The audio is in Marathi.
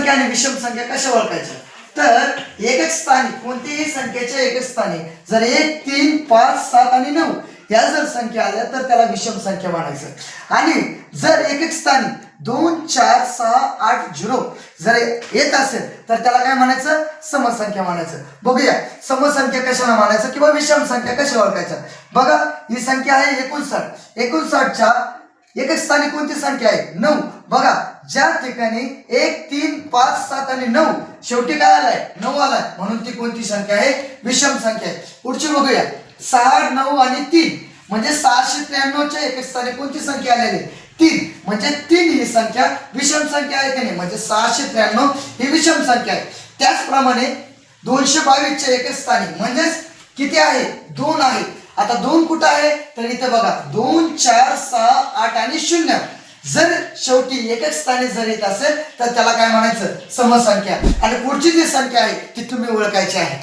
संख्या आणि विषम संख्या कशा ओळखायच्या? तर एकक स्थानी कोणत्याही संख्येच्या एकक स्थानी जर 1, 3, 5, 7 आणि 9 या जर संख्या आल्या तर त्याला विषम संख्या म्हणायचं. आणि जर एकक स्थानी 2, 4, 6, 8, 0 जर येत असेल तर त्याला काय म्हणायचं? समसंख्या म्हणायचं. बघूया समसंख्या कशाला म्हणायचं किंवा विषम संख्या कशा ओळखायच्या. बघा ही संख्या आहे 59. 59च्या एकक स्थानी कोणती संख्या आहे? 9. बघा ज्या ठिकाणी 1, 3, 5, 7 आणि 9 शेवटी काय आलाय? 9 आलाय, म्हणून ती कोणती संख्या आहे? विषम संख्या आहे. पुढची बघूया 6, 9 आणि 3 म्हणजे 693च्या एकक स्थानी कोणती संख्या आलेली? 3 म्हणजे 3 ही संख्या विषम संख्या आहे की नाही? म्हणजे 693 ही विषम संख्या आहे. त्याचप्रमाणे 222च्या एकक स्थानी म्हणजेच किती आहे? 2 आहे. आता 2 कुठं आहे? तर इथे बघा 2, 4, 6, 8 आणि 0 जर शेवटी एकक स्थानी जर येत असेल तर त्याला काय म्हणायचं? समसंख्या. आणि पुढची जी संख्या आहे ती तुम्ही ओळखायची आहे.